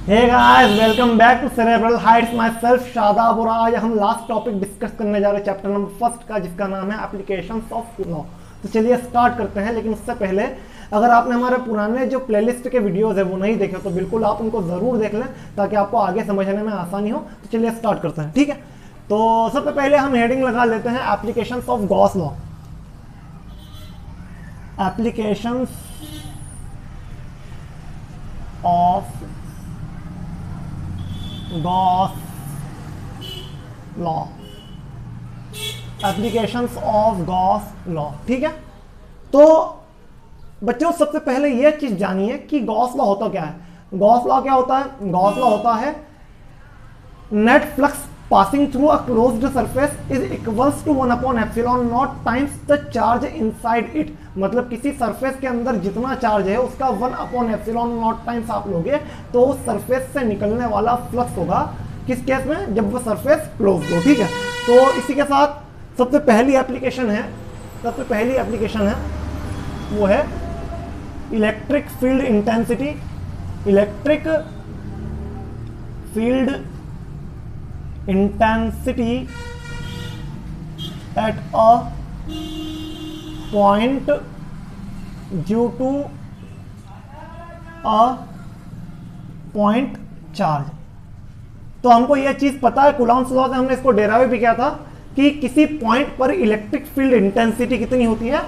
Hey guys, welcome back to cerebral heights. माई सेल्फ शादाब और आज हम लास्ट टॉपिक डिस्कस करने जा रहे हैं चैप्टर नंबर फर्स्ट का, जिसका नाम है एप्लीकेशंस ऑफ लॉ। तो चलिए स्टार्ट करते हैं। लेकिन उससे पहले अगर आपने हमारे पुराने जो प्लेलिस्ट के वीडियोस है वो नहीं देखे तो बिल्कुल आप उनको ज़रूर देख लें ताकि आपको आगे समझने में आसानी हो। तो चलिए स्टार्ट करते हैं, ठीक है। तो सबसे पहले हम हेडिंग लगा लेते हैं applications of Gauss law. Applications of Gauss law, applications of Gauss law, ठीक है। तो बच्चों सबसे पहले यह चीज जानिए कि गॉस लॉ होता क्या है। गॉस लॉ क्या होता है? गॉस लॉ होता है net flux passing through a closed surface is equals to 1/ε0 times the charge inside it. मतलब किसी सरफेस के अंदर जितना चार्ज है उसका 1/ε0 टाइम्स आप लोगे तो उस सरफेस से निकलने वाला फ्लक्स होगा। किस केस में? जब वो सरफेस क्लोज हो, ठीक है। तो इसी के साथ सबसे पहली एप्लीकेशन है वो है electric field intensity. Electric field intensity at a point due to a point charge। तो हमको यह चीज पता है, कूलॉम्स लॉ से हमने इसको डेराइव भी किया था कि किसी पॉइंट पर इलेक्ट्रिक फील्ड इंटेंसिटी कितनी होती है,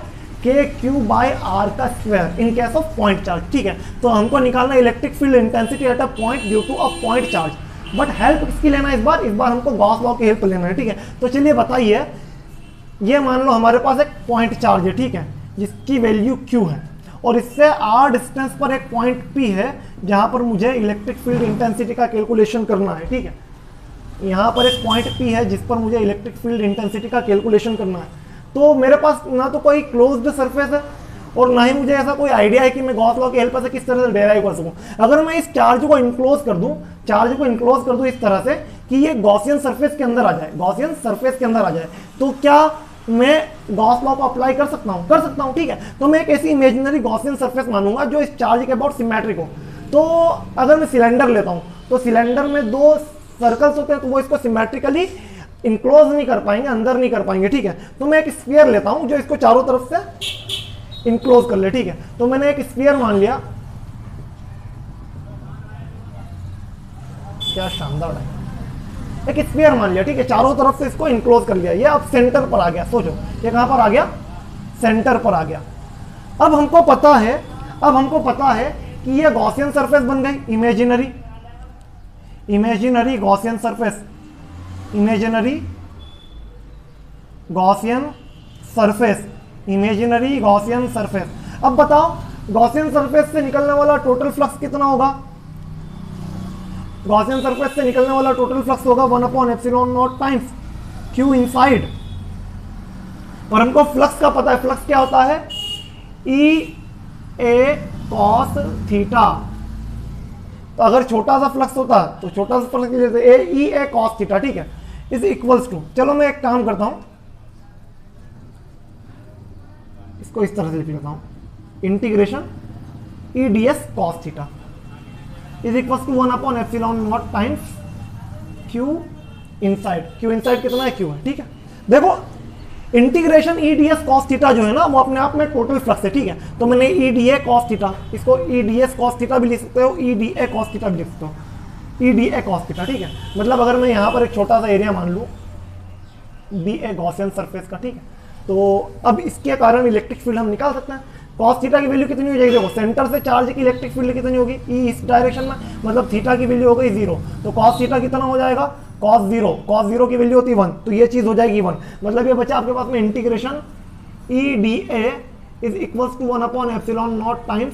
KQ/R का square in case of point charge, ठीक है। तो हमको निकालना electric field intensity at a point due to a point charge. But help किसकी लेना है इस बार हमको गॉस लॉ की हेल्प लेना है, ठीक है। तो चलिए बताइए, ये मान लो हमारे पास एक पॉइंट चार्ज है, ठीक है, जिसकी वैल्यू Q है और इससे R डिस्टेंस पर एक पॉइंट P है जहां पर मुझे इलेक्ट्रिक फील्ड इंटेंसिटी का कैलकुलेशन करना है, ठीक है। यहां पर एक पॉइंट P है जिस पर मुझे इलेक्ट्रिक फील्ड इंटेंसिटी का कैलकुलेशन करना है। तो मेरे पास ना तो कोई क्लोज्ड सरफेस है और ना ही मुझे ऐसा कोई आइडिया है कि मैं गॉस लॉ की हेल्प से किस तरह से डेराइव कर सकूं। अगर मैं इस चार्ज को इनक्लोज कर दूं इस तरह से कि ये गॉसियन सरफेस के अंदर आ जाए, तो क्या मैं गॉस लॉ को अप्लाई कर सकता हूं, ठीक है। तो मैं एक ऐसी इमेजिनरी गॉसियन सरफेस मानूंगा जो इस चार्ज के अबाउट सिमेट्रिक हो। तो अगर मैं सिलेंडर लेता हूं तो सिलेंडर में दो सर्कल्स होते हैं तो वो इसको सिमेट्रिकली इनक्लोज नहीं कर पाएंगे, अंदर नहीं कर पाएंगे, ठीक है। तो मैं एक स्फीयर लेता हूं जो इसको चारों तरफ से इनक्लोज कर ले, ठीक है। तो मैंने एक स्फीयर मान लिया, क्या शानदार है, एक स्फीयर मान लिया, ठीक है, चारों तरफ से इसको इनक्लोज कर लिया। ये अब सेंटर पर आ गया। सोचो ये कहां पर आ गया? सेंटर पर आ गया। अब हमको पता है कि ये गॉसियन सरफेस बन गई, इमेजिनरी गॉसियन सरफेस। अब बताओ गॉसियन सरफेस से निकलने वाला टोटल फ्लक्स कितना होगा? गॉसियन सरफेस से निकलने वाला टोटल फ्लक्स होगा 1/ε0 टाइम्स Q इनसाइड। और हमको फ्लक्स का पता है, फ्लक्स क्या होता है? EA cos theta. तो अगर छोटा सा फ्लक्स होता तो छोटा सा फ्लक्स EA cos थीटा, ठीक है, इज इक्वल्स टू, चलो मैं एक काम करता हूं, इसको इस तरह से लिख लेता हूं, integration EDS cos theta is equals to 1/ε0 times Q inside. Q inside कितना है? Q है, ठीक है। देखो इंटीग्रेशन EDS cos थीटा जो है ना वो अपने आप में टोटल फ्लक्स है, ठीक है। तो मैंने EDA cos थीटा, इसको EDS cos थीटा भी लिख सकते हो, EDA cos थीटा भी लिख सकते हो, EDA cos थीटा, ठीक है। मतलब अगर मैं यहाँ पर एक छोटा सा एरिया मान लूँ BA गॉसियन सरफेस का, ठीक है, तो अब इसके कारण इलेक्ट्रिक फील्ड हम निकाल सकते हैं। cos थीटा की वैल्यू कितनी हो जाएगी? देखो सेंटर से चार्ज की इलेक्ट्रिक फील्ड कितनी होगी? E इस डायरेक्शन में, मतलब थीटा की वैल्यू हो गई 0। तो cos थीटा कितना हो जाएगा? cos 0 की वैल्यू होती है 1, तो ये चीज हो जाएगी 1। मतलब ये बचा आपके पास में integration EDA is equals to 1/ε0 times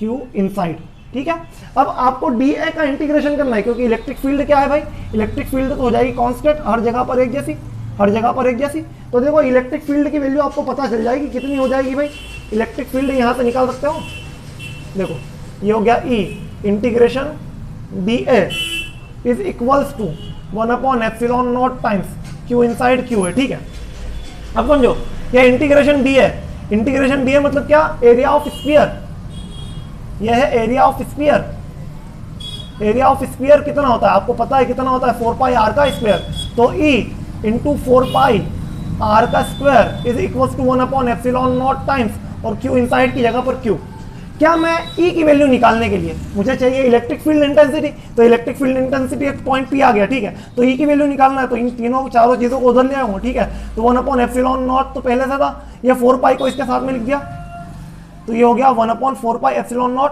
Q inside, ठीक है। अब आपको DA का इंटीग्रेशन करना है क्योंकि इलेक्ट्रिक फील्ड क्या है भाई? इलेक्ट्रिक फील्ड तो हो जाएगी कांस्टेंट, हर जगह पर एक जैसी। तो देखो इलेक्ट्रिक फील्ड की वैल्यू आपको पता चल जाएगी कितनी हो जाएगी भाई। इलेक्ट्रिक फील्ड यहां से निकाल सकते हो, देखो ये हो गया E integration DA is equals to 1/ε0 times Q inside Q है, ठीक है। अब समझो ये इंटीग्रेशन D है, इंटीग्रेशन डी मतलब क्या, एरिया ऑफ स्फीयर, यह है area of sphere, area of sphere कितना होता है, आपको पता है कितना होता है, 4 पाई आर का स्क्वायर। तो E इंटू 4 पाई आर का square is equal to 1 upon epsilon naught times, और Q इनसाइड की जगह पर Q। क्या मैं E की वैल्यू निकालने के लिए मुझे चाहिए इलेक्ट्रिक फील्ड इंटेंसिटी, तो इलेक्ट्रिक फील्ड इंटेंसिटी एक पॉइंट P आ गया, ठीक है। तो E की वैल्यू निकालना है तो इन तीनों चारों चीज़ों को उधर ले आऊंगा, ठीक है। तो 1 अपॉन एप्सिलॉन नॉट तो पहले से था, ये 4 पाई को इसके साथ में लिख दिया, तो ये हो गया 1 अपॉन 4 पाई एप्सिलॉन नॉट,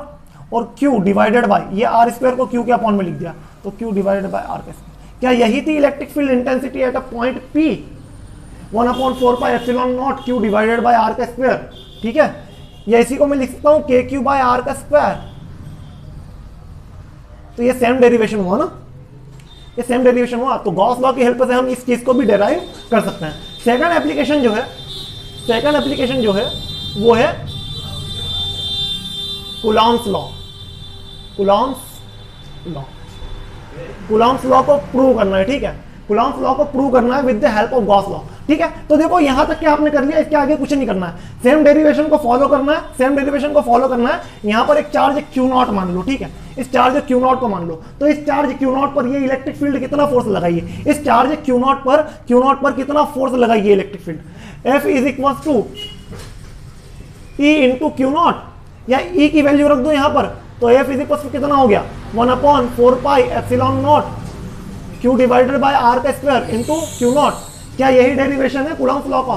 और Q डिवाइडेड बाय ये आर स्क्वायर को Q के अपॉन में लिख दिया, तो Q डिवाइडेड बाय आर के स्क्वायर। क्या यही थी electric field intensity at a point P, 1 upon 4 pi epsilon naught Q divided by r का स्क्वायर, ठीक है। या इसी को मैं लिख सकता हूं KQ बाय आर का स्क्वायर। तो ये सेम डेरिवेशन हुआ ना, ये सेम डेरिवेशन हुआ, तो गॉस लॉ की हेल्प से हम इस चीज को भी डेराइव कर सकते हैं। सेकंड एप्लीकेशन जो है वो है कूलॉम्स लॉ। कूलॉम्स लॉ को प्रूव करना है, ठीक है। कूलॉम्स लॉ को प्रूव करना है with the help of Gauss law, ठीक है। तो देखो यहां तक क्या आपने कर लिया, इसके आगे कुछ नहीं करना है, सेम डेरिवेशन को फॉलो करना है। यहां पर एक चार्ज Q0 मान लो, ठीक है। इस चार्ज Q0 को मान लो, तो इस चार्ज Q0 पर ये इलेक्ट्रिक फील्ड कितना फोर्स लगाइए, इस चार्ज Q0 पर कितना फोर्स लगाइए electric field, F is equal to E into Q0, या E की वैल्यू रख दो यहां पर, तो F इज इक्वल टू कितना हो गया 1 upon 4 pi epsilon naught Q divided by r का स्क्वायर इंटू Q0। क्या यही डेरिवेशन है कूलॉम्स लॉ का,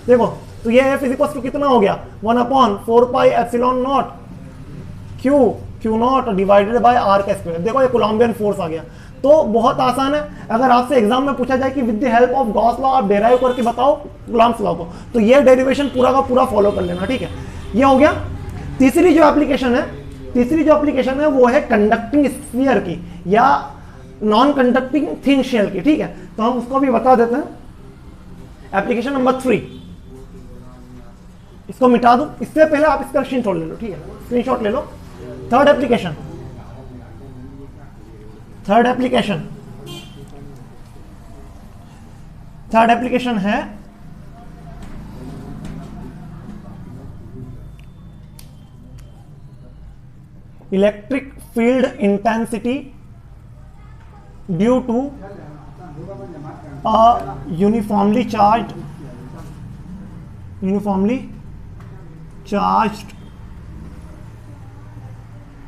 देखो। तो ये F इज इक्वल टू कितना हो गया 1 upon 4 pi epsilon naught Q0 divided by r का स्क्वायर। देखो ये कोलम्बियन फोर्स आ गया। तो बहुत आसान है, अगर आपसे एग्जाम में पूछा जाए कि with the help of Gauss law आप डेराइव करके बताओ कूलॉम्स लॉ को, तो ये डेरिवेशन पूरा का पूरा फॉलो कर लेना, ठीक है। ये हो गया। तीसरी जो एप्लीकेशन है वो है कंडक्टिंग स्फीयर की या नॉन कंडक्टिंग थिन शेल की, ठीक है। तो हम उसको भी बता देते हैं। एप्लीकेशन नंबर 3, इसको मिटा दूं, इससे पहले आप इसका स्क्रीनशॉट ले लो, ठीक है, स्क्रीनशॉट ले लो। थर्ड एप्लीकेशन है electric field intensity due to a uniformly charged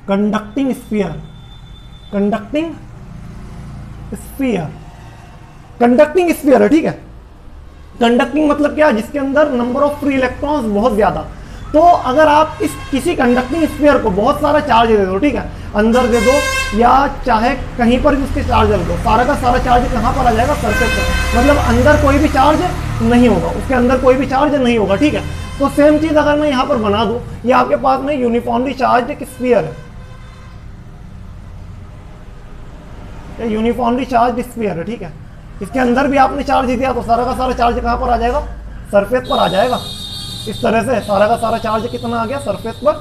conducting sphere, है, ठीक है। कंडक्टिंग मतलब क्या, जिसके अंदर नंबर ऑफ फ्री इलेक्ट्रॉन्स बहुत ज्यादा। तो अगर आप इस किसी कंडक्टिंग स्फीयर को बहुत सारा चार्ज दे दो, ठीक है, अंदर दे दो या चाहे कहीं पर भी उसके चार्ज दे दो, सारा का सारा चार्ज कहाँ पर आ जाएगा, सरफेस पर। मतलब अंदर कोई भी चार्ज नहीं होगा, उसके अंदर कोई भी चार्ज नहीं होगा, ठीक है। तो सेम चीज अगर मैं यहाँ पर बना दूं, ये आपके पास में यूनिफॉर्मली चार्ज एक स्फीयर है, यूनिफॉर्मली चार्ज स्फीयर है, ठीक है। इसके अंदर भी आपने चार्ज दिया तो सारा का सारा चार्ज कहाँ पर आ जाएगा, सरफेस पर आ जाएगा। इस तरह से सारा का सारा चार्ज कितना आ गया, सरफेस पर,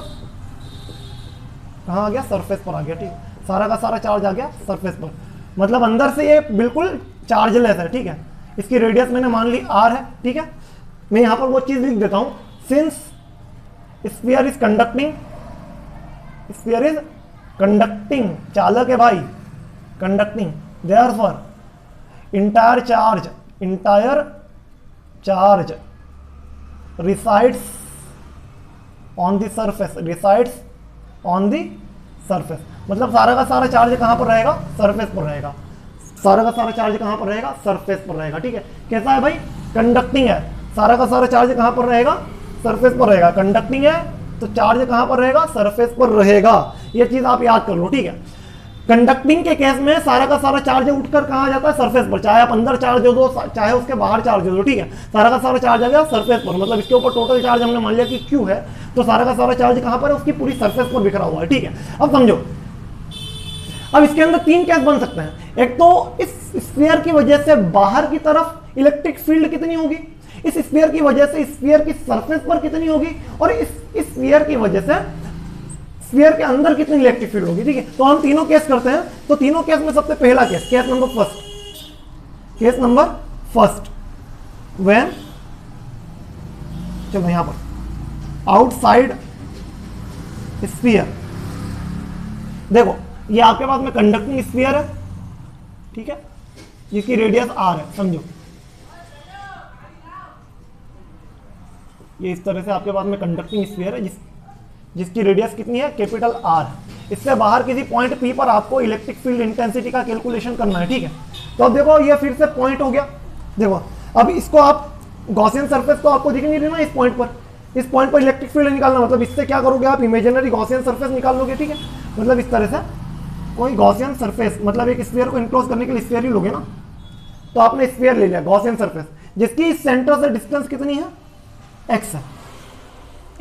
कहाँ आ गया, सरफेस पर आ गया, ठीक है। सारा का सारा चार्ज आ गया सरफेस पर, मतलब अंदर से ये बिल्कुल चार्जलेस है, ठीक है। इसकी रेडियस मैंने मान ली r है, ठीक है। मैं यहाँ पर वो चीज लिख देता हूँ, सिंस स्फीयर इज कंडक्टिंग, चालक है भाई, conducting, therefore entire charge resides on the surface, मतलब सारा का सारा चार्ज कहां पर रहेगा, सरफेस पर रहेगा। सारा का सारा चार्ज कहां पर रहेगा, सरफेस पर रहेगा, ठीक है। कैसा है भाई, कंडक्टिंग है, सारा का सारा चार्ज कहां पर रहेगा, सरफेस पर रहेगा। कंडक्टिंग है तो चार्ज कहां पर रहेगा, सरफेस पर रहेगा। ये चीज आप याद कर लो, ठीक है। कंडक्टिंग के केस में सारा का सारा चार्ज उठकर कहाँ जाता है, सरफेस पर, चाहे आप अंदर चार्ज दो चाहे उसके बाहर चार्ज दो, ठीक है। सारा का सारा चार्ज आ गया सरफेस पर, मतलब इसके ऊपर टोटल चार्ज हमने मान लिया कि Q है, तो सारा का सारा चार्ज कहाँ पर है, उसकी पूरी सरफेस पर बिखरा हुआ है, ठीक है। अब समझो, अब इसके अंदर तीन केस बन सकते हैं। एक तो इस स्फीयर की वजह से बाहर की तरफ इलेक्ट्रिक फील्ड कितनी होगी, इस स्फीयर की वजह से स्फीयर की सरफेस पर कितनी होगी, और इस स्फीयर की वजह से स्फीयर के अंदर कितनी इलेक्ट्रिक फील्ड होगी, ठीक है। तो हम तीनों केस करते हैं। तो तीनों केस में सबसे पहला केस नंबर फर्स्ट, व्हेन, चलो यहां पर आउटसाइड स्फीयर, देखो ये आपके पास में कंडक्टिंग स्फीयर है, ठीक है, जिसकी रेडियस r है, समझो ये इस तरह से आपके पास में कंडक्टिंग स्फीयर है जिसकी रेडियस कितनी है, कैपिटल R। इससे बाहर किसी पॉइंट P पर आपको इलेक्ट्रिक फील्ड इंटेंसिटी का कैलकुलेशन करना है, ठीक है। तो अब देखो ये फिर से पॉइंट हो गया, देखो अब इसको आप गॉसियन सरफेस तो आपको दिख नहीं रही ना, इस पॉइंट पर इलेक्ट्रिक फील्ड निकालना, मतलब इससे क्या करोगे आप, इमेजिनरी गॉसियन सरफेस निकाल लोगे, ठीक है। मतलब इस तरह से कोई गॉसियन सरफेस, मतलब एक स्फीयर को इनक्लोज करने के लिए स्फीयर ही लोगे ना, तो आपने स्फीयर ले लिया गॉसियन सरफेस, जिसकी इस सेंटर से डिस्टेंस कितनी है, x है,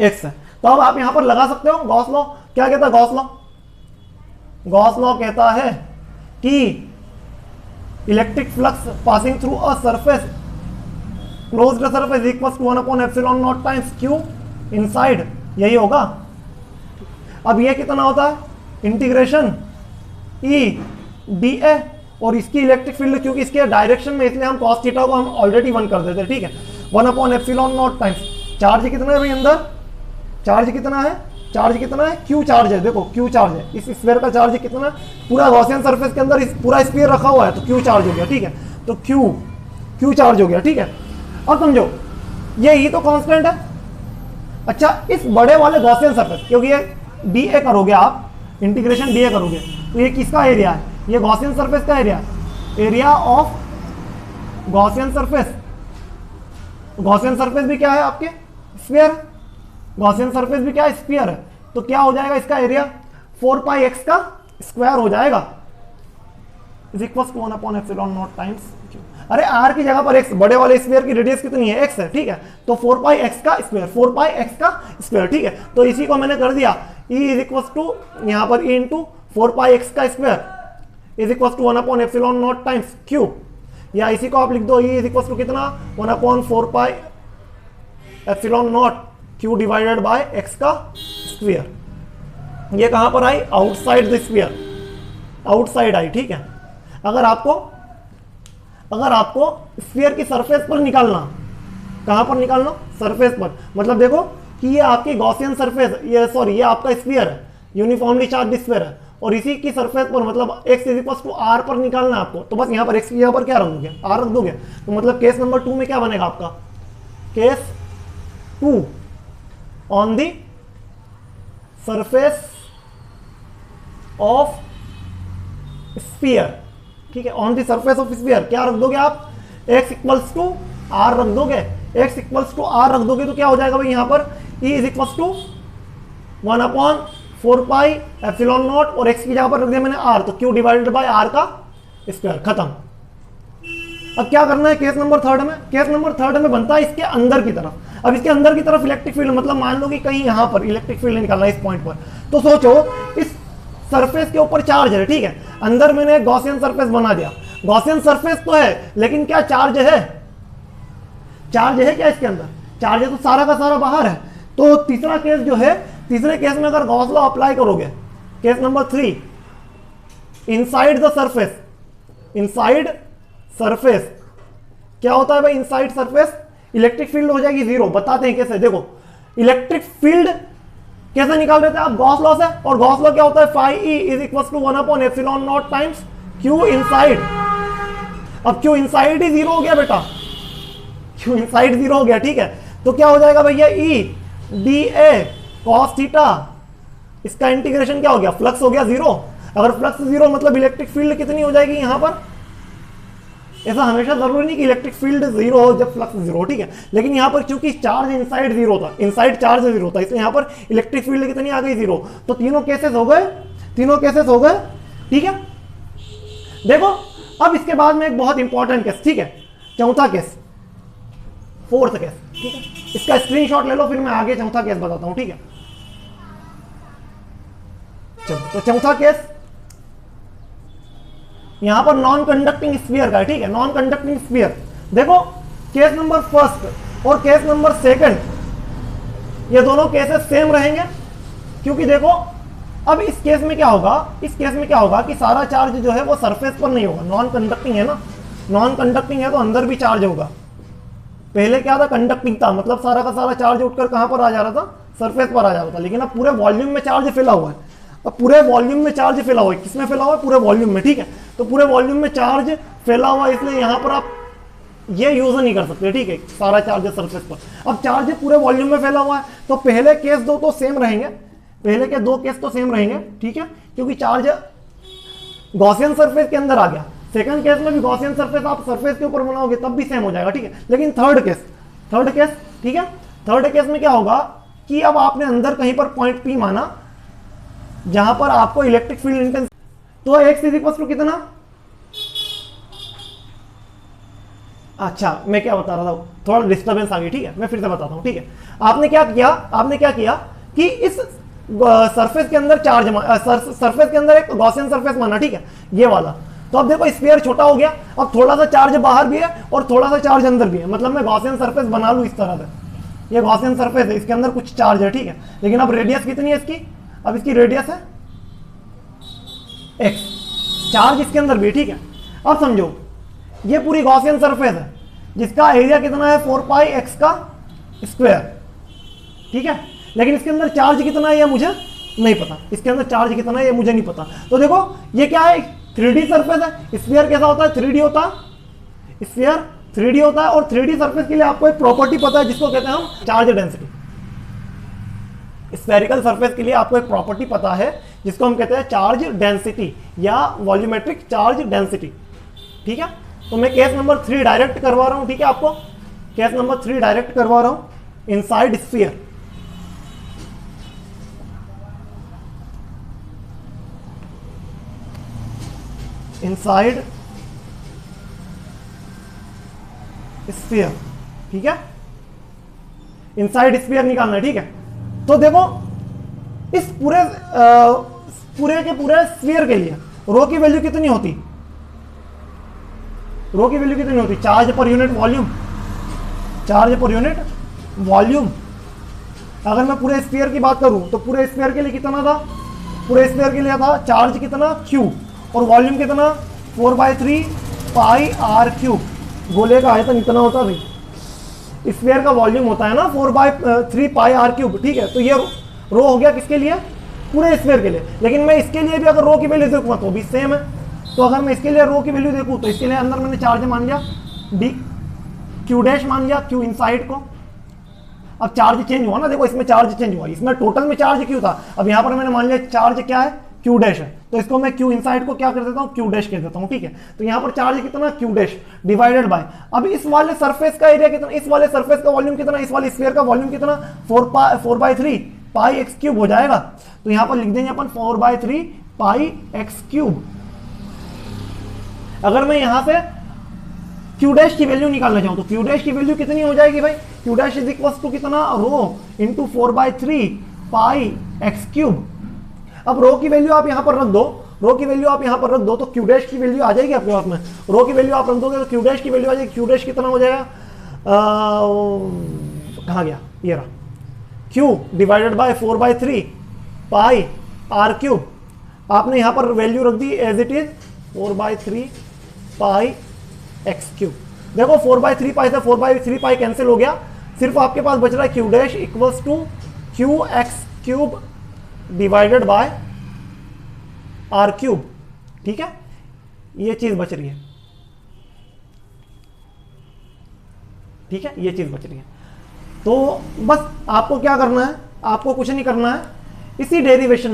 x है। तो अब आप यहां पर लगा सकते हो गॉस लॉ। क्या कहता है गॉस लॉ? गॉस लॉ कहता है कि electric flux passing through a surface closed surface equals to 1/ε0 times q inside, यही होगा। अब ये कितना होता है, इंटीग्रेशन E dA, और इसकी इलेक्ट्रिक फील्ड क्योंकि इसके डायरेक्शन में, इसलिए हम cos थीटा को हम ऑलरेडी 1 कर देते, ठीक है। 1/ε0 टाइम्स चार्ज कितना है भाई अंदर, चार्ज कितना है, चार्ज कितना है, q चार्ज है, देखो q चार्ज है, इस स्फीयर का चार्ज कितना है, पूरा गॉसियन सरफेस के अंदर इस पूरा स्फीयर रखा हुआ है, तो q चार्ज हो गया, ठीक है। तो q चार्ज हो गया, ठीक है। अब समझो ये ही तो कांस्टेंट है। अच्छा, इस बड़े वाले गॉसियन सरफेस, क्योंकि ये dA करोगे आप, इंटीग्रेशन dA करोगे, तो ये किसका एरिया है, ये गॉसियन सरफेस का एरिया है, area of Gaussian surface. Gaussian surface भी क्या है आपके, स्फीयर। गॉसियन सरफेस भी क्या है, स्फीयर है। तो क्या हो जाएगा इसका एरिया, 4πx का स्क्वायर हो जाएगा, इज इक्वल टू 1/ε0 टाइम्स, अरे r की जगह पर x, बड़े वाले स्फीयर की रेडियस कितनी है, x है, ठीक है। तो 4πx का स्क्वायर, 4πx का स्क्वायर, ठीक है। तो इसी को मैंने कर दिया, E इज इक्वल टू यहाँ पर E इंटू 4πx का square is equal to 1/ε0 times q, या इसी को आप लिख दो, E इज इक्वल टू कितना, 1/4πε0 q डिवाइडेड बाय x का स्क्वायर। ये कहां पर आई, आउटसाइड द स्फीयर, आउटसाइड आई, ठीक है। अगर आपको स्फीयर की सरफेस पर निकालना, कहां पर निकालना, सरफेस पर, मतलब देखो कि ये आपकी गॉसियन सरफेस, ये आपका स्फीयर है, यूनिफॉर्मली चार्ज स्फीयर है, और इसी की सरफेस पर मतलब x is equal to r पर निकालना है आपको। तो बस यहाँ पर x की यहाँ पर क्या रख दोगे, r रख दोगे। तो मतलब केस नंबर 2 में क्या बनेगा आपका, case 2 on the surface of sphere, ठीक है, on the surface of sphere क्या रख दोगे आप, x इक्वल्स टू r रख दोगे, x इक्वल्स टू r रख दोगे, तो क्या हो जाएगा भाई यहाँ पर, E इज इक्वल्स टू 1/4πε0 और x की जगह पर रख दिया मैंने r, तो q डिवाइडेड बाय r का स्क्वायर, खत्म। अब क्या करना है केस नंबर 3 में, केस नंबर 3 में बनता है इसके अंदर की तरफ। अब इसके अंदर की तरफ इलेक्ट्रिक फील्ड, मतलब मान लो कि कहीं यहाँ पर इलेक्ट्रिक फील्ड निकालना है इस पॉइंट पर, तो सोचो इस सरफेस के ऊपर चार्ज है, ठीक है, अंदर मैंने गॉसियन सरफेस बना दिया, गॉसियन सरफेस तो है लेकिन क्या चार्ज है, चार्ज है क्या इसके अंदर, चार्ज है तो सारा का सारा बाहर है। तो तीसरा केस जो है, तीसरे केस में अगर गॉस लॉ अप्लाई करोगे, case number 3, inside the surface, inside surface क्या होता है भाई, इनसाइड सरफेस इलेक्ट्रिक फील्ड हो जाएगी 0। बताते हैं कैसे, देखो इलेक्ट्रिक फील्ड कैसे निकाल देते हैं आप, गॉस लॉ से, और गॉस लॉ क्या होता है, phi E is equal to 1/ε0 times q inside. अब q इनसाइड ही 0 हो गया बेटा, q इनसाइड 0 हो गया, ठीक है। तो क्या हो जाएगा भैया, E dA cos थीटा, इसका इंटीग्रेशन क्या हो गया, फ्लक्स हो गया 0। अगर फ्लक्स 0 मतलब इलेक्ट्रिक फील्ड कितनी हो जाएगी यहां पर, ऐसा हमेशा जरूरी नहीं कि इलेक्ट्रिक फील्ड 0 हो जब फ्लक्स 0 हो, ठीक है। लेकिन यहाँ पर क्योंकि चार्ज इनसाइड 0 था, इनसाइड चार्ज 0 था, इसलिए यहाँ पर इलेक्ट्रिक फील्ड कितनी आ गई, 0। तो तीनों केसेस हो गए, तीनों केसेस हो गए, ठीक है। देखो अब इसके बाद में एक बहुत इंपॉर्टेंट केस, ठीक है, चौथा केस, फोर्थ केस, ठीक है। इसका स्क्रीनशॉट ले लो, फिर मैं आगे चौथा केस बताता हूं, ठीक है। चलो तो चौथा केस यहां पर नॉन कंडक्टिंग स्फीयर का है, ठीक है, नॉन कंडक्टिंग स्फीयर। देखो केस नंबर फर्स्ट और केस नंबर सेकंड, ये दोनों केसेस सेम रहेंगे, क्योंकि देखो अब इस केस में क्या होगा, इस केस में क्या होगा कि सारा चार्ज जो है वो सरफेस पर नहीं होगा, नॉन कंडक्टिंग है ना, नॉन कंडक्टिंग है तो अंदर भी चार्ज होगा। पहले क्या था, कंडक्टिंग था, मतलब सारा का सारा चार्ज उठकर कहां पर आ जा रहा था, सरफेस पर आ जा रहा था, लेकिन अब पूरे वॉल्यूम में चार्ज फिला हुआ है। अब पूरे वॉल्यूम में चार्ज फैला हुआ है, किसमें फैला हुआ है? पूरे वॉल्यूम में, ठीक है। तो पूरे वॉल्यूम में चार्ज फैला हुआ है, इसलिए यहां पर आप ये यूज नहीं कर सकते, ठीक है, सारा चार्ज सरफेस पर। अब चार्ज पूरे वॉल्यूम में फैला हुआ है, तो पहले केस दो तो सेम रहेंगे, पहले के दो केस तो सेम रहेंगे, ठीक है, क्योंकि चार्ज गॉसियन सरफेस के अंदर आ गया। सेकंड केस में भी गॉसियन सरफेस आप सरफेस के ऊपर बनाओगे तब भी सेम हो जाएगा, ठीक है। लेकिन थर्ड केस, ठीक है, थर्ड केस में क्या होगा कि अब आपने अंदर कहीं पर पॉइंट पी माना जहां पर आपको इलेक्ट्रिक फील्ड इंटेंस, तो x इज इक्वल टू कितना, अच्छा मैं क्या बता रहा था, थोड़ा डिस्टर्बेंस आ गई, ठीक है, मैं फिर से बताता हूं, ठीक है। आपने क्या किया कि इस सरफेस के अंदर सरफेस के अंदर एक गॉसियन सरफेस माना, ठीक है, ये वाला। तो अब देखो स्फीयर छोटा हो गया, अब थोड़ा सा चार्ज बाहर भी है और थोड़ा सा चार्ज अंदर भी है, मतलब मैं गॉसियन सरफेस बना लूं इस तरह से, ये गॉसियन सरफेस है, इसके अंदर कुछ चार्ज है, ठीक है, लेकिन अब रेडियस कितनी है इसकी, अब इसकी रेडियस है x, चार्ज इसके अंदर भी, ठीक है। अब समझो ये पूरी गॉसियन सरफेस है जिसका एरिया कितना है 4 पाई x का स्क्वायर, ठीक है, लेकिन इसके अंदर चार्ज कितना है ये मुझे नहीं पता, इसके अंदर चार्ज कितना है ये मुझे नहीं पता। तो देखो ये क्या है, 3D सरफेस है। स्फीयर कैसा होता है, 3D होता है, स्फीयर 3D होता है, और 3D सरफेस के लिए आपको एक प्रॉपर्टी पता है जिसको कहते हैं हम चार्ज डेंसिटी। स्फेरिकल सरफेस के लिए आपको एक प्रॉपर्टी पता है जिसको हम कहते हैं चार्ज डेंसिटी या वॉल्यूमेट्रिक चार्ज डेंसिटी, ठीक है। तो मैं केस नंबर 3 डायरेक्ट करवा रहा हूं, ठीक है, आपको केस नंबर 3 डायरेक्ट करवा रहा हूं। इनसाइड स्फीयर, इनसाइड स्फीयर, ठीक है, इनसाइड स्फीयर निकालना है, ठीक है। तो देखो इस पूरे के पूरे स्फीयर के लिए रो की वैल्यू कितनी होती, रो की वैल्यू कितनी होती, charge per unit volume, charge per unit volume. अगर मैं पूरे स्फीयर की बात करूं तो पूरे स्फीयर के लिए कितना था, पूरे स्फीयर के लिए था चार्ज कितना Q और वॉल्यूम कितना 4/3 पाई r क्यूब। गोले का आयतन इतना होता है भाई, स्फीयर का वॉल्यूम होता है ना 4/3 पाई r क्यूब, ठीक है। तो ये रो हो गया किसके लिए, पूरे स्फीयर के लिए। लेकिन मैं इसके लिए भी अगर रो की वैल्यू देखूंगा तो भी सेम है। तो अगर मैं इसके लिए रो की वैल्यू देखूं तो इसके लिए अंदर मैंने चार्ज मान लिया डी क्यू डैश मान लिया, क्यू इनसाइड को। अब चार्ज चेंज हुआ ना, देखो इसमें चार्ज चेंज हुआ, इसमें टोटल में चार्ज क्यू था, अब यहां पर मैंने मान लिया चार्ज क्या है क्यू डैश है, तो इसको मैं क्यू इनसाइड को क्या कर देता हूँ क्यू डैश कह देता हूँ, ठीक है। तो यहाँ पर चार्ज कितना क्यू डैश डिवाइडेड बाय, अब इस वाले सरफेस का एरिया कितना, इस वाले सरफेस का वॉल्यूम कितना, इस वाले स्फीयर का वॉल्यूम कितना 4/3 पाई एक्स क्यूब हो जाएगा। तो यहाँ पर लिख देंगे अपन 4/3 पाई एक्स क्यूब। अगर मैं यहाँ से क्यू डैश की वैल्यू निकालना चाहूँ तो क्यू डैश की वैल्यू कितनी हो जाएगी भाई, Q dash is equal to कितना rho into 4/3 pi x cube. अब रो की वैल्यू आप यहाँ पर रख दो, रो की वैल्यू आप यहाँ पर रख दो तो क्यू डैश की वैल्यू आ जाएगी आपके पास में, रो की वैल्यू आप रख दोगे तो क्यू डैश की वैल्यू आ जाएगी। क्यू डैश कितना हो जाएगा, कहाँ गया ये रहा, Q divided by 4/3 pi R cube. आपने यहाँ पर वैल्यू रख दी as it is 4/3 pi x cube. देखो 4/3 पाई से 4/3 पाई कैंसिल हो गया, सिर्फ आपके पास बच रहा है Q dash equals to Q x cube divided by are cube, ठीक है, ये चीज बच रही है, ठीक है, ये चीज बच रही है। तो बस आपको क्या करना है, आपको कुछ नहीं करना है, इसी डेरिवेशन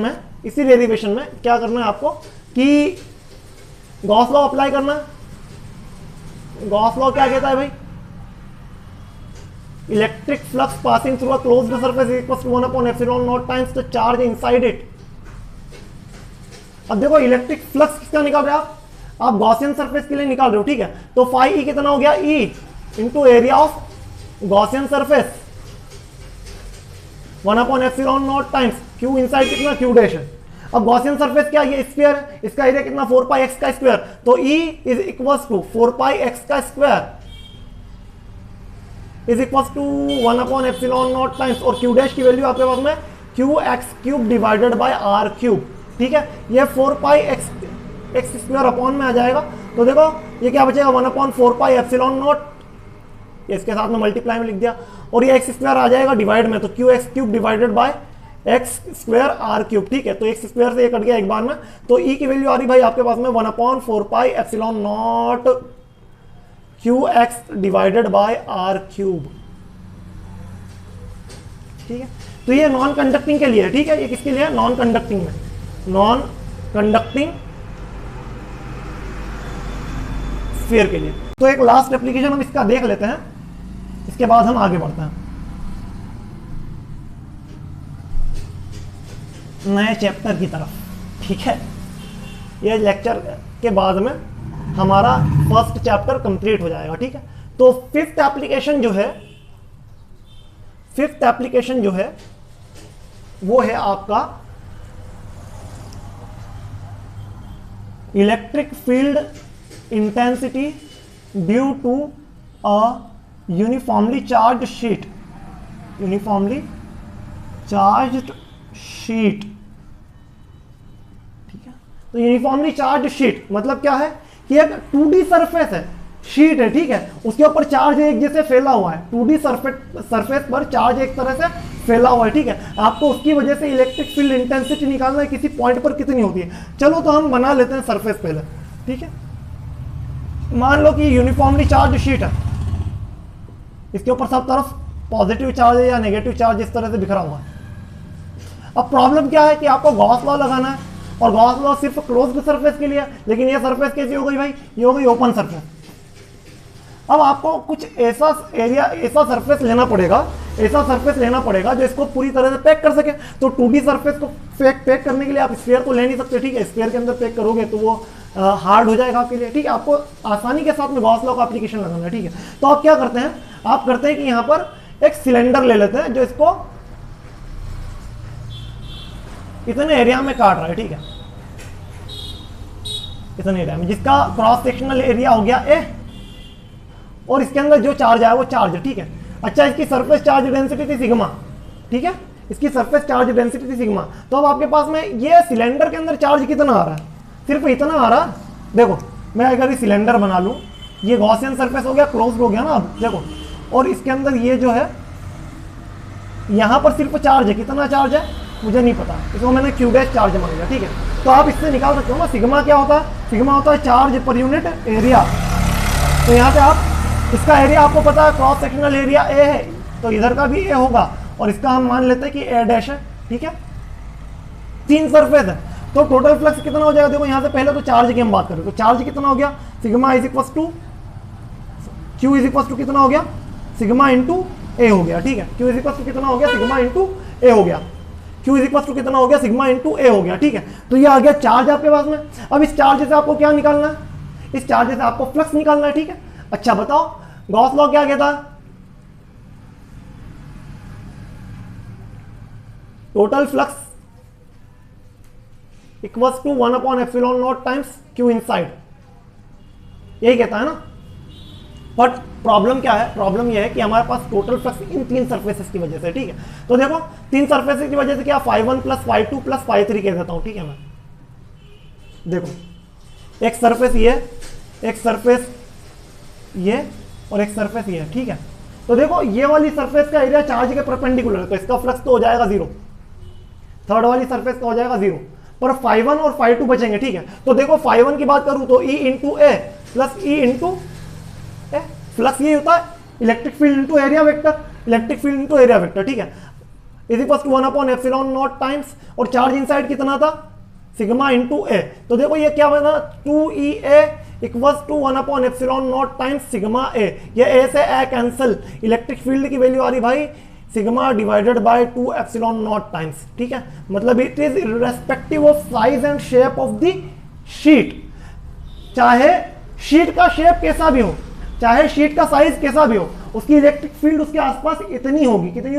में क्या करना है आपको कि गॉस लॉ अप्लाई करना है। गॉस लॉ क्या कहता है भाई, electric flux passing through a closed surface equals to 1/ε0 times the charge inside it. अब देखो इलेक्ट्रिक फ्लक्स किसका निकाल रहे हो आप गॉसियन सरफेस के लिए निकाल रहे हो, ठीक है। तो फाई ई कितना हो गया, E into area of Gaussian surface 1/ε0 times Q inside कितना क्यू डैश है। अब गॉसियन सरफेस क्या, ये स्फीयर है, इसका एरिया कितना 4πx का स्क्वायर, तो E is equals to 4πx का square is equals to 1/ε0 times, और क्यू डैश की वैल्यू आपके पास में Q x cube divided by are cube, ठीक है। ये 4πx स्क्वायर अपॉन में आ जाएगा। तो देखो ये क्या बचेगा 1/4πε0, इसके साथ में मल्टीप्लाई में लिख दिया, और ये एक्स स्क्वायर आ जाएगा डिवाइड में, तो Q x cube divided by x square r cube, ठीक है। तो एक्स स्क्वायर से ये कट गया एक बार में, तो ई की वैल्यू आ रही भाई आपके पास में 1/4 epsilon naught Q x divided by are cube, ठीक है। तो ये नॉन कंडक्टिंग के लिए है, ठीक है। ये किसके लिए है? नॉन कंडक्टिंग में, नॉन कंडक्टिंग स्फीयर के लिए। तो एक लास्ट एप्लीकेशन हम इसका देख लेते हैं, इसके बाद हम आगे बढ़ते हैं नए चैप्टर की तरफ, ठीक है। ये लेक्चर के बाद में हमारा फर्स्ट चैप्टर कंप्लीट हो जाएगा, ठीक है। तो फिफ्थ एप्लीकेशन जो है वो है आपका electric field intensity due to a uniformly charge sheet, uniformly charged sheet, ठीक है। तो यूनिफॉर्मली चार्ज शीट मतलब क्या है कि एक 2D सरफेस है, शीट है, ठीक है। उसके ऊपर चार्ज एक जैसे फैला हुआ है, 2D सरफेस पर चार्ज एक तरह से फैला हुआ है, ठीक है। आपको उसकी वजह से इलेक्ट्रिक फील्ड इंटेंसिटी निकालना है, किसी पॉइंट पर कितनी होती है। चलो तो हम बना लेते हैं सरफेस पहले, ठीक है। मान लो कि यूनिफॉर्मली चार्ज शीट है, इसके ऊपर सब तरफ पॉजिटिव चार्ज है या नेगेटिव चार्ज इस तरह से बिखरा हुआ है। अब प्रॉब्लम क्या है कि आपको गॉस लॉ लगाना है, और गॉस लॉ सिर्फ क्लोज्ड सरफेस के लिए है, लेकिन ये सरफेस कैसी हो गई भाई? ये हो गई ओपन सरफेस। अब आपको कुछ ऐसा एरिया, ऐसा सरफेस लेना पड़ेगा, जो इसको पूरी तरह से पैक कर सके। तो 2D सरफेस को पैक करने के लिए आप स्फीयर को ले नहीं सकते, ठीक है। स्फीयर के अंदर पैक करोगे तो वो हार्ड हो जाएगा आपके लिए, ठीक है। आपको आसानी के साथ में गॉस लॉ का एप्लीकेशन लगाना है, ठीक है। तो आप क्या करते हैं? आप करते हैं कि यहाँ पर एक सिलेंडर ले लेते हैं जो इसको इतने एरिया में काट रहा है, ठीक है। इतने एरिया में, जिसका क्रॉस सेक्शनल एरिया हो गया ए, और इसके अंदर जो चार्ज आया वो चार्ज, ठीक है। अच्छा, इसकी सरफेस चार्ज डेंसिटी थी सिग्मा, ठीक है। इसकी सरफेस चार्ज डेंसिटी थी सिग्मा। तो अब आपके पास में ये सिलेंडर के अंदर चार्ज कितना आ रहा है? सिर्फ इतना आ रहा है। देखो, मैं अगर ये सिलेंडर बना लूं, ये गॉसियन सरफेस हो गया, क्लोज्ड हो गया ना। अब देखो, और इसके अंदर ये जो है, यहां पर सिर्फ चार्ज है। कितना चार्ज है मुझे नहीं पता, इसको मैंने क्यू डैश चार्ज मान लिया, ठीक है। तो आप इससे निकाल सकते हो ना, सिग्मा क्या होता है? सिग्मा होता है चार्ज पर यूनिट एरिया। तो यहाँ पे आप इसका एरिया आपको पता है, क्रॉस सेक्शनल एरिया ए है, तो इधर का भी ए होगा, और इसका हम मान लेते हैं कि ए डैश है, ठीक है। 3 सरफेस है, तो टोटल फ्लक्स कितना हो जाएगा? देखो यहाँ से पहले तो चार्ज की हम बात करें, तो चार्ज कितना हो गया? Sigma is equal to Q is equal to कितना हो गया? सिग्मा इंटू ए हो गया, ठीक है। क्यू इज इक्वल टू कितना हो गया? सिग्मा इंटू ए हो गया। क्यू इज इक्वल टू कितना हो गया? सिग्मा इंटू ए हो गया, ठीक है। तो ये आ गया चार्ज आपके पास में। अब इस चार्ज से आपको क्या निकालना है? इस चार्ज से आपको फ्लक्स निकालना है, ठीक है। अच्छा बताओ, गॉस लॉ क्या कहता है? Total flux equals to 1/ε0 times Q inside, यही कहता है ना। बट प्रॉब्लम क्या है? प्रॉब्लम यह है कि हमारे पास टोटल फ्लक्स इन 3 सरफेसेस की वजह से, ठीक है। तो देखो, 3 सरफेसेस की वजह से क्या φ1 प्लस φ2 प्लस φ3 कह देता हूं, ठीक है। मैं देखो, एक सरफेस ये, एक सरफेस ये, और एक सरफेस ये, ठीक है। तो देखो, ये वाली सरफेस का एरिया चार्ज के परपेंडिकुलर है, तो इसका फ्लक्स तो हो जाएगा 0। थर्ड वाली सरफेस का हो जाएगा 0, पर φ1 और φ2 बचेंगे, ठीक है। तो देखो, φ1 की बात करूं तो E into A plus E into A, flux ये होता है electric field into area vector, electric field into area vector, ठीक है। इज इक्वल टू 1/ε0 टाइम्स, और चार्ज इनसाइड कितना था? Sigma into A. तो देखो ये क्या बना? 2EA equals to 1/ε0 times sigma A. ये ए से ए कैंसिल, इलेक्ट्रिक फील्ड की वैल्यू आ रही भाई सिग्मा डिवाइडेड बाय 2/ε0 टाइम्स, ठीक है। मतलब it is irrespective of size and shape of the sheet. चाहे शीट का शेप कैसा भी हो, चाहे शीट का साइज कैसा भी हो, उसकी इलेक्ट्रिक फील्ड उसके आसपास इतनी होगी, कितनी